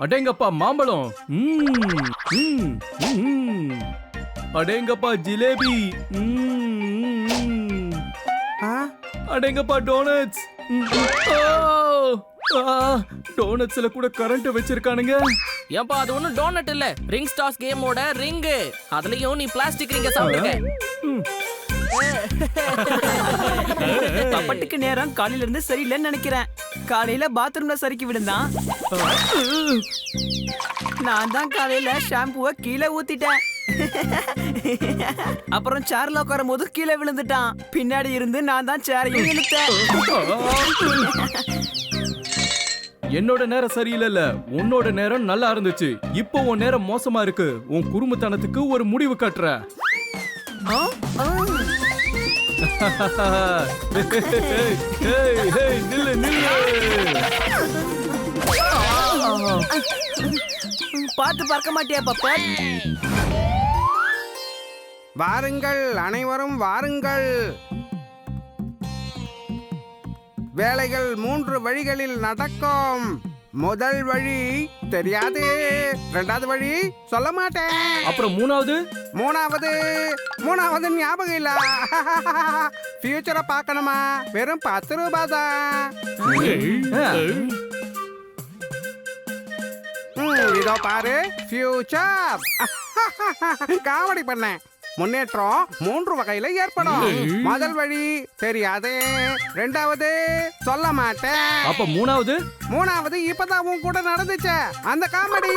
அடேங்கப்பா மாம்பழம். அடேங்கப்பா ஜிலேபி. அடேங்கப்பா டோனட்ஸ். டோனட்ஸ்ல கூட கரண்ட் வச்சிருக்கானுங்க. ஏன்பா அது ஒண்ணும் டோனட் இல்ல, ரிங் ஸ்டார்ஸ் கேமோட ரிங். அதுலயும் நீ பிளாஸ்டிக் ரிங்க சாப்பிடுங்க. பப்பட்டுக்கு நேரம் காலையில இருந்து சரியில்லைன்னு நினைக்கிறேன். காலையில பாத்ரூம்ல சறுக்கி விழுந்தான். நான் தான் காலையில ஷாம்புவை கீழே ஊத்திட்டேன். அப்புறம் சேர்ல உட்காரும் போது கீழே விழுந்துட்டான். பின்னாடி இருந்து நான் தான் சேரையும் இழுத்தேன். என்னோட நேரம் சரியில்லைல்ல, உன்னோட நேரம் நல்லா இருந்துச்சு. இப்போ உன் நேரம் மோசமா இருக்கு. உன் குறும்புத்தனத்துக்கு ஒரு முடிவு கட்டுற. நில்லு நில்லு. பார்த்து பார்க்க மாட்டியா பாப்பா? வாருங்கள், அனைவரும் வாருங்கள். வேலைகள் 3 வழிகளில் நடக்கும். முதல் வழி தெரியாது, 2வது வழி சொல்ல மாட்டேன். அப்புறம் மூணாவது ஞாபகம் இல்ல. ஃபியூச்சரை பார்க்கணுமா? வெறும் 10 ரூபாய் தான். இதோ பாரு, ஃபியூச்சர். காமெடி பண்ணேன். முன்னேற்றம் 3 வகையில ஏற்படும். முதல் வழி தெரியாது, 2வது சொல்ல மாட்டேன். அப்ப மூணாவது இப்பதான் உன் கூட நடந்துச்சு அந்த காமெடி.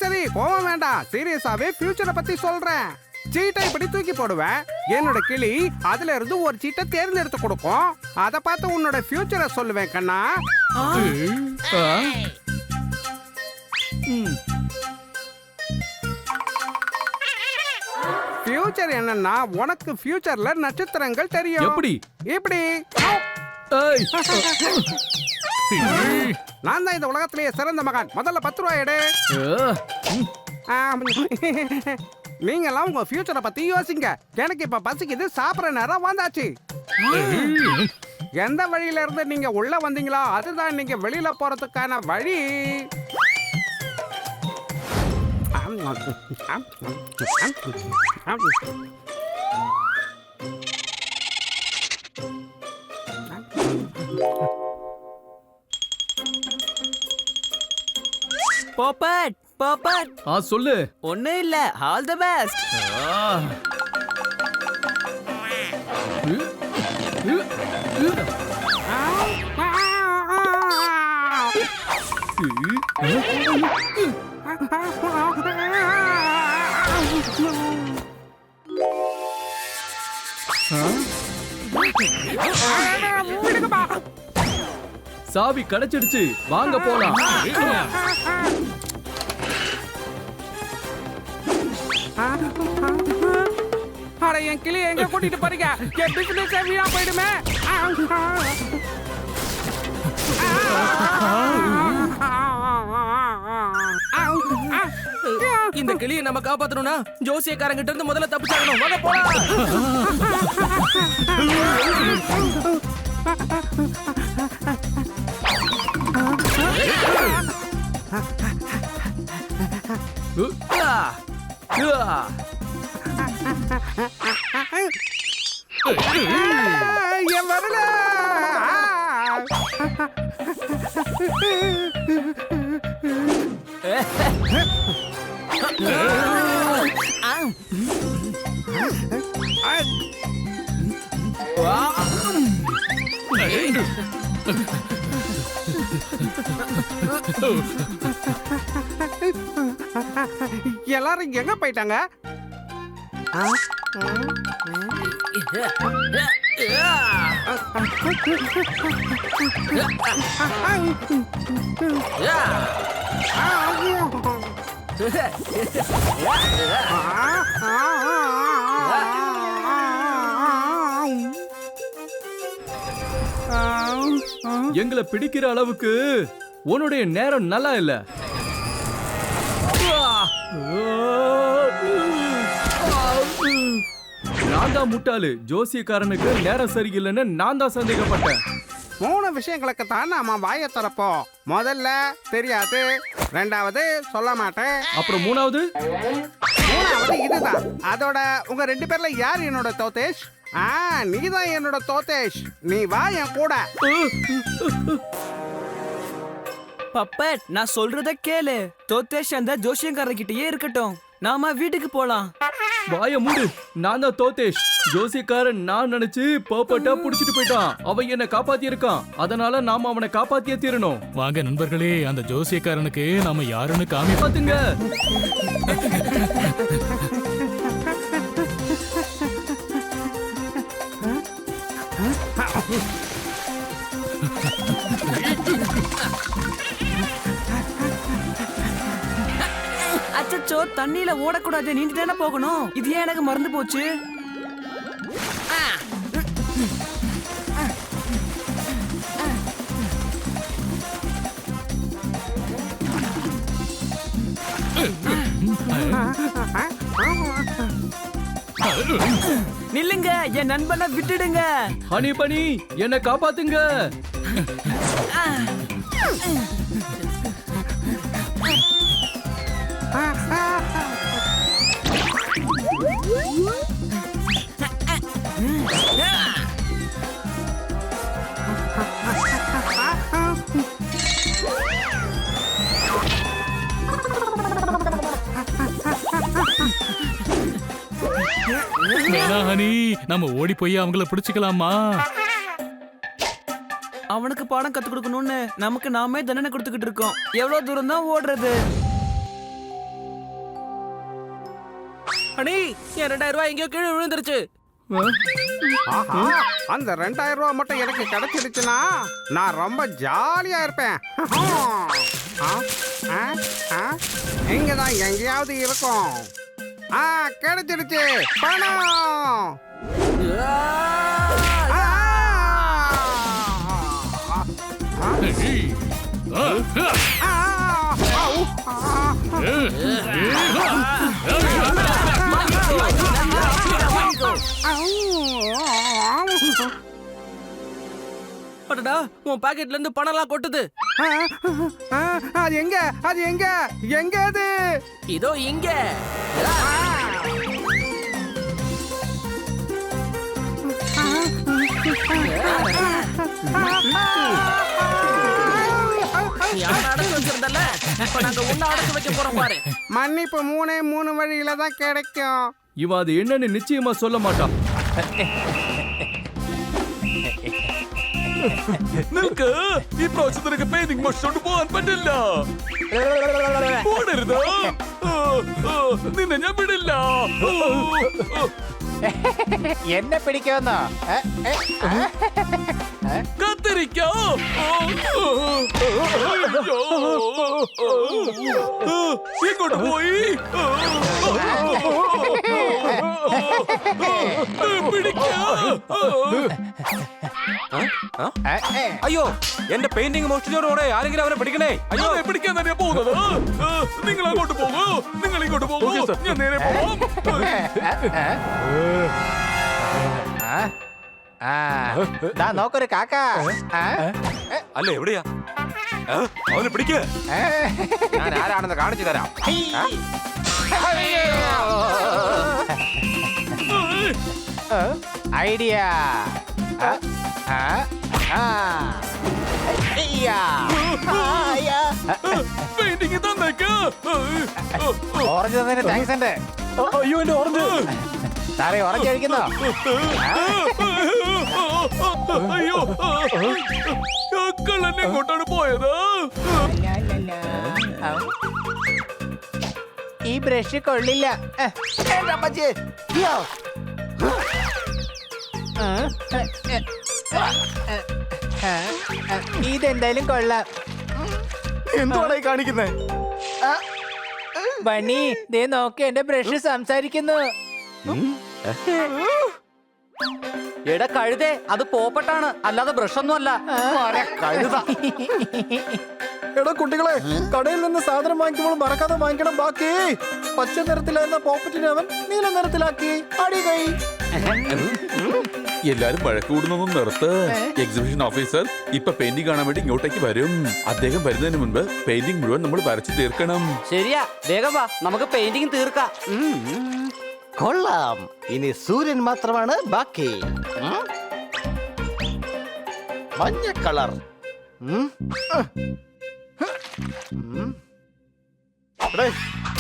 சரி கோவம் வேண்டாம், சீரியஸாவே ஃபியூச்சரை பத்தி சொல்றேன். சீட்டை இப்படி தூக்கி போடுவேன். என்னோட கிளி அதுல இருந்து ஒரு சீட்டை தேர்ந்தெடுத்து கொடுக்கும். அதை பார்த்து உன்னோட ஃபியூச்சரை சொல்லுவேன் கண்ணா. ஃபியூச்சர் என்னன்னா, உனக்கு ஃபியூச்சர்ல நட்சத்திரங்கள் தெரியும். எப்படி? இப்படி. நான் தான் இந்த உலகத்திலேயே சிறந்த மகன். முதல்ல 10 ரூபாய் எடு. நீங்க எல்லாம் உங்க ஃபியூச்சரை பத்தி யோசிங்க. எனக்கு இப்ப பசிக்குது, சாப்பிடுற நேரம் வந்தாச்சு. எந்த வழியில இருந்து நீங்க உள்ள வந்தீங்களோ அதுதான் நீங்க வெளியில போறதுக்கான வழி. பாப்பட் சொல்லு. ஒண்ணும் இல்ல, ஆல் தி பெஸ்ட். சாவி கிடைச்சிடுச்சு, வாங்க போலாம். அட என் கிளி எங்க கூட்டிட்டு போறீங்க? என் பிசினஸ் வீணா போயிடுமே. இந்த கிளியை நம்ம காப்பாத்தணும்னா ஜோசியக்காரங்கிட்ட இருந்து முதல்ல தப்பிச்சாகணும். வாங்க போலாம். என் வரல. எல்லாரும் எங்க போயிட்டாங்க? எங்களை பிடிக்கிற அளவுக்கு உன்னுடைய நேரம் நல்லா இல்ல. நான் தான் முட்டாளு. ஜோசியக்காரனுக்கு நேரம் சரியில்லைன்னு நான் தான் சந்தேகப்பட்டேன். 3 விஷயங்களுக்கு தான் நாம வாயை திறப்போம். முதல்ல தெரியாது, ரெண்டாவது சொல்ல மாட்டேன், அப்புறம் மூணாவது மூணாவது இதுதான். அதோட உங்க 2 பேர்ல யார் என்னோட தோத்தேஷ்? நீதான் என்னோட தோத்தேஷ். நீ வா என் கூட. பப்பட், நான் சொல்றத கேளு. தோத்தேஷ் அந்த ஜோசியக்காரர்கிட்டயே இருக்கட்டும். நாம வீட்டுக்கு போலாம். வாய மூடு. நான் தான் தோத்தேஷ். ஜோசியக்காரன் நான் நினைச்சு பர்பட்டா புடிச்சிட்டு போயிட்டான். அவன் என்ன காப்பாத்தி இருக்கான். அதனால நாம அவனை காப்பாத்தியே தீரணும். வாங்க நண்பர்களே, அந்த ஜோசியக்காரனுக்கு நாம யாருன்னு பாத்துங்க. அச்சச்சோ, தண்ணியில ஓடக்கூடாது, நீந்தி தானே போகணும். இது ஏன் எனக்கு மறந்து போச்சு? நில்லுங்க, என் நண்பனை விட்டுடுங்க. ஹனி பனி, என்ன காப்பாத்துங்க. ஹனி, நம்ம ஓடி போய் அவங்கள பிடிச்சுக்கலாமா? அவனுக்கு பாடம் கத்து கொடுக்கணும்னு நமக்கு நாமே தண்டனை கொடுத்துக்கிட்டு இருக்கோம். எவ்வளவு தூரம் தான் ஓடுறது? அண்ணி, என் 2000 ரூபாய் எங்கேயோ கீழே விழுந்துருச்சு. ஆஹா, அந்த 2000 ரூபாய் மட்டும் எனக்கு கிடைச்சிருச்சுன்னா நான் ரொம்ப ஜாலியா இருப்பேன். இங்கதான் எங்கேயாவது இருக்கும். கிடைச்சிருச்சு பணம். அடடா, உன் பாக்கெட்ல இருந்து பணம் எல்லாம் கொட்டுது. அது எங்க? அது எங்க? எங்க அது? இதோ இங்க. யாரும் அடச்சு வச்சிருந்தல, இப்ப நாங்க உன்ன அடச்சு வைக்க போறோம் பாரு. மன்னிப்பு 3 வழியில தான் கிடைக்கும். இவன் அது என்னன்னு நிச்சயமா சொல்ல மாட்டான். നിനക്ക് ഈ പ്രാവശ്യം നിനക്ക് പെയിന്റിംഗ് മോഷിച്ചോണ്ട് പോകാൻ പറ്റില്ല. പോടരുത്. നിന്നെ ഞാൻ വിടില്ല. എന്നെ പിടിക്കാന്നോ? കത്തിരിക്ക. എങ്ങോട്ട് പോയി? അയ്യോ, എന്റെ പെയിന്റിംഗ് മോഷ്ടിച്ചവരോടെ ആരെങ്കിലും അവരെ പിടിക്കണേ. അയ്യോ, പിടിക്കാൻ തന്നെയാ പോകുന്നത്. നിങ്ങൾ അങ്ങോട്ട് പോകൂ, നിങ്ങൾ ഇങ്ങോട്ട് പോകൂ. ഞാൻ നേരെ പോവാം. നോക്കൊരു കാക്ക. അല്ല, എവിടെയാ? അവനെ പിടിക്ക. ഞാൻ ആരാണെന്ന് കാണിച്ചു തരാം. ഐഡിയ. പെയിന്റിംഗ് തന്നേക്ക്. ഓറഞ്ച് തന്നതിന് താങ്ക്സ് ഉണ്ട്. അയ്യോ, എന്റെ ഓറഞ്ച്. സാറേ, ഓറഞ്ച് കഴിക്കുന്നോ? അയ്യോ, കള്ളൻ എങ്ങോട്ടാണ് പോയത്? ഈ ബ്രഷ് കൊള്ളില്ല. ഇതെന്തായാലും കൊള്ളാം. എന്തുവാണ് കാണിക്കുന്നേ? ബണ്ണി, ദേ നോക്ക്, എന്റെ ബ്രഷ് സംസാരിക്കുന്നു. എടാ കഴുതേ, അത് പോപ്പട്ടാണ്, അല്ലാതെ ബ്രഷൊന്നും അല്ല. കഴുത. എടാ കുട്ടികളെ, കടയിൽ നിന്ന് സാധനം വാങ്ങിക്കുമ്പോൾ മറക്കാതെ വാങ്ങിക്കണം. ബാക്കി പച്ച നിറത്തിലായിരുന്ന പോപ്പറ്റിനെ അവൻ നീല നിറത്തിലാക്കി. അടി കൈ. എല്ലാരും വഴക്കൂടുന്നൊന്നും നിർത്ത്. എക്സിബിഷൻ ഓഫീസർ ഇപ്പൊ പെയിന്റിംഗ് കാണാൻ വേണ്ടി ഇങ്ങോട്ടേക്ക് വരും. അദ്ദേഹം വരുന്നതിന് മുൻപ് പെയിന്റിംഗ് മുഴുവൻ നമ്മൾ വരച്ചു തീർക്കണം. ശരിയാ, വേഗം വാ, നമുക്ക് പെയിന്റിംഗ് തീർക്കാം. കൊള്ളാം. ഇനി സൂര്യൻ മാത്രമാണ് ബാക്കി. മഞ്ഞ കളർ.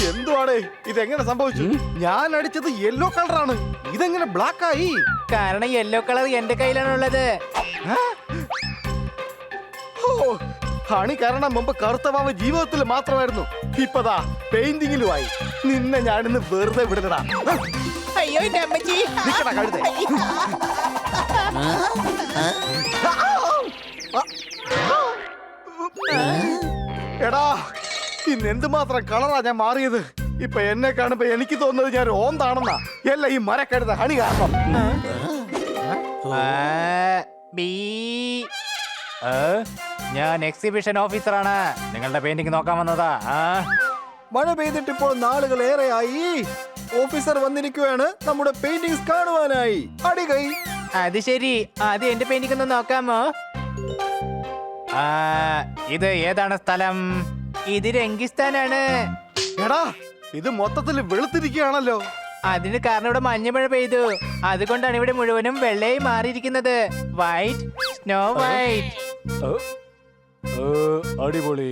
എന്തുവാടേ ഇതെങ്ങനെ സംഭവിച്ചു? ഞാൻ അടിച്ചത് യെല്ലോ കളറാണ്, ഇതെങ്ങനെ ബ്ലാക്ക് ആയി? കാരണം യെല്ലോ കളർ എന്റെ കയ്യിലാണുള്ളത്. ഹണി കാരണം മുമ്പ് കറുത്ത വാവ് ജീവിതത്തിൽ മാത്രമായിരുന്നു, ഇപ്പതാ പെയിന്റിങ്ങിലുമായി. നിന്നെ ഞാനിന്ന് വെറുതെ വിടലടാ. അയ്യോ എന്റെ അമ്മച്ചി. നിക്കടാ കഴുതേ. എടാ ഇന്ന് എന്തുമാത്രം കളറാ ഞാൻ മാറിയത്. ഇപ്പൊ എന്നെ കാണുമ്പോ എനിക്ക് തോന്നുന്നത് ഞാൻ ഓന്താണെന്നാ. എല്ലാം ഈ മരക്കഴുത ഹണി കാരണം. ഞാൻ എക്സിബിഷൻ ഓഫീസറാണ്. നിങ്ങളുടെ പെയിന്റിംഗ് നോക്കാൻ വന്നതാ. മഴ പെയ്തിട്ട് ഇപ്പോൾ നാളുകൾ ഏറെയായി. ഓഫീസർ വന്നിരിക്കുകയാണ് നമ്മുടെ പെയിന്റിങ്സ് കാണുവാനായി. അടി കൈ. അത് ശരി, ആദ്യം എന്റെ പെയിന്റിംഗ് ഒന്ന് നോക്കാമോ? ഇത് ഏതാണ് സ്ഥലം? ഇത് രംഗിസ്ഥാനാണ്. എടാ ഇത് മൊത്തത്തിൽ വെളുത്തിരിക്കുകയാണല്ലോ. അതിന് കാരണം ഇവിടെ മഞ്ഞമഴ പെയ്തു, അതുകൊണ്ടാണ് ഇവിടെ മുഴുവനും വെള്ളയായി മാറിയിരിക്കുന്നത്. White, snow white. അടിപൊളി.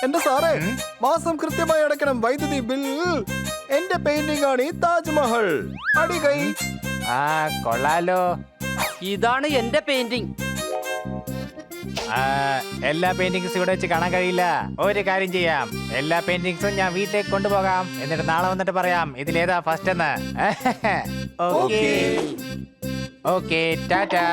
എന്റെ സാറേ, മാസം കൃത്യമായി അടയ്ക്കണം വൈദ്യുതി ബിൽ. എന്റെ പെയിന്റിംഗ് ആണ് ഈ താജ്മഹൽ. അടി കൈ. കൊള്ളാലോ. ഇതാണ് എന്റെ പെയിന്റിംഗ്. എല്ലാ പെയിന്റിങ്സും ഇവിടെ വെച്ച് കാണാൻ കഴിയില്ല. ഒരു കാര്യം ചെയ്യാം, എല്ലാ പെയിന്റിങ്സും ഞാൻ വീട്ടിലേക്ക് കൊണ്ടുപോകാം. എന്നിട്ട് നാളെ വന്നിട്ട് പറയാം ഇതിലേതാ ഫസ്റ്റ് എന്ന്. Okay okay, Tata.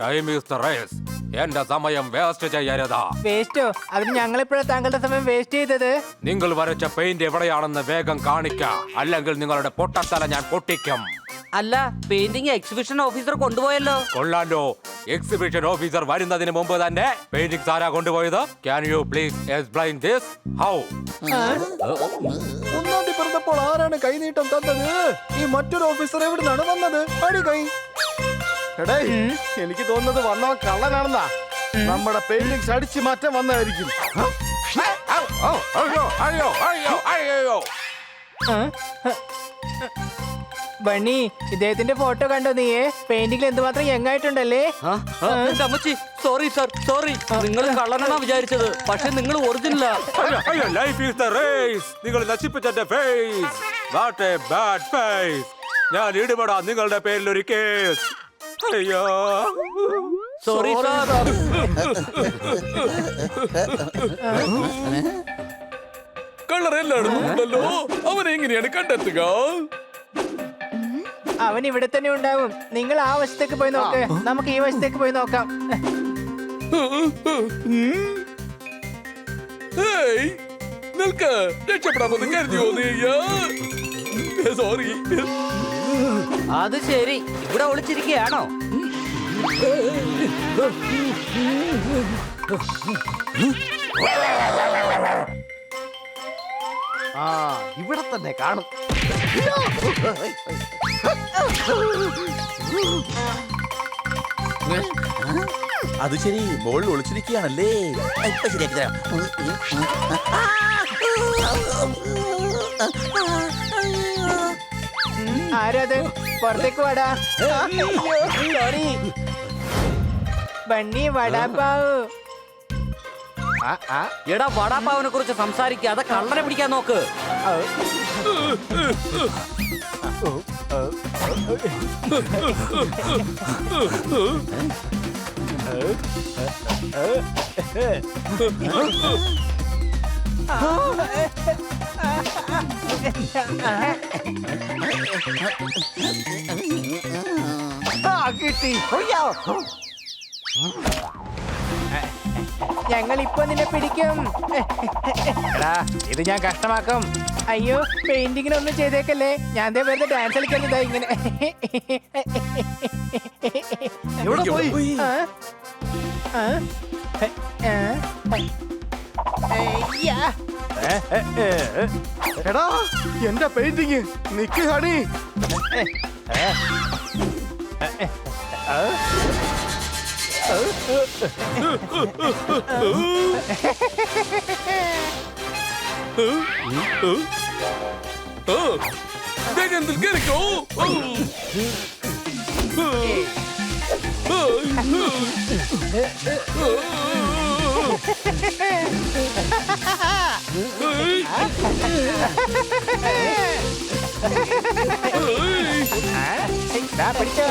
Time is the raise. എന്റെ സമയം വേസ്റ്റ് ചെയ്യരുത്. വേസ്റ്റോ? അതിന് ഞങ്ങളെപ്പോഴാണ് താങ്കളുടെ സമയം വേസ്റ്റ് ചെയ്തത്? നിങ്ങൾ വരച്ച പെയിന്റ് എവിടെയാണെന്ന് വേഗം കാണിക്ക, അല്ലെങ്കിൽ നിങ്ങളുടെ പൊട്ടത്തല ഞാൻ പൊട്ടിക്കും. അല്ല, പെയിന്റിംഗ് എക്സിബിഷൻ ഓഫീസർ കൊണ്ടുപോയല്ലോ. കൊള്ളാലോ, എക്സിബിഷൻ ഓഫീസർ വരുന്നതിന് മുമ്പ് തന്നെ പെയിന്റിംഗ് ആരാ കൊണ്ടുപോയത്? Can you please explain this? How? ഒന്നാം തീയതി പിറന്നപ്പോൾ ആരാണ് കൈനീട്ടം തന്നത്? ഈ മറ്റൊരു ഓഫീസർ എവിടുന്നാണ് വന്നത്? അടി കൈ. എടേ എനിക്ക് തോന്നുന്നത് വന്നവൻ കള്ളനാണെന്നാ. നമ്മുടെ പെയിന്റിങ്സ് അടിച്ചു മാറ്റാൻ വന്നതായിരിക്കും. ബണ്ണി, ഇദ്ദേഹത്തിന്റെ ഫോട്ടോ കണ്ടോ നീയെ? പെയിന്റിംഗിൽ എന്തുമാത്രം യങ്ങായിട്ടുണ്ടല്ലേ? അമ്മച്ചി, സോറി സാർ, സോറി. നിങ്ങൾ കള്ളനാണോ വിചാരിച്ചത്, പക്ഷെ നിങ്ങൾ ഒറിജിനലാ. Life is the race. നിങ്ങൾ നശിപ്പിച്ചെന്റെ face. What a bad face. ഞാൻ ഇടുപെടാം നിങ്ങളുടെ പേരിൽ ഒരു കേസ്. അയ്യോ, സോറി സാർ. കളർ എല്ലായിടത്തും ഉണ്ടല്ലോ. അവനെ എങ്ങനെയാണ് കണ്ടെത്തുക? അവൻ ഇവിടെ തന്നെ ഉണ്ടാവും. നിങ്ങൾ ആ വശത്തേക്ക് പോയി നോക്ക്, നമുക്ക് ഈ വശത്തേക്ക് പോയി നോക്കാം. ഹേയ്, നിൽക്ക്. രക്ഷപ്പെടാമെന്ന് കരുതിയോ നീ? സോറി. അത് ശരി, ഇവിടെ ഒളിച്ചിരിക്കുകയാണോ? ഇവിടെ തന്നെ കാണും. അത് ശരി, മോളിൽ ഒളിച്ചിരിക്കുകയാണല്ലേ. ഇപ്പൊ ശരിയാക്കി തരാം. ആരത്? പുറത്തേക്ക് വാടാ. Sorry bunny, vada pav. എടാ, വടാപ്പാവിനെ കുറിച്ച് സംസാരിക്കാതെ കള്ളനെ പിടിക്കാൻ നോക്ക്. കിട്ടി ഞങ്ങൾ ഇപ്പൊ നിന്നെ പിടിക്കും. എടാ ഇത് ഞാൻ കഷ്ടമാക്കും. അയ്യോ പെയിന്റിങ്ങിനൊന്നും ചെയ്തേക്കല്ലേ. ഞാൻ ദേ വെറുതെ ഡാൻസ് കളിക്കുന്നതാ ഇങ്ങനെ. എവിടെ പോയി ആ? ആ? ആ? അയ്യാ. എടാ എന്റെ പെയിന്റിങ് നിക്ക് ഹണി വേഗം കേറിക്കോ. പിടിച്ചോ.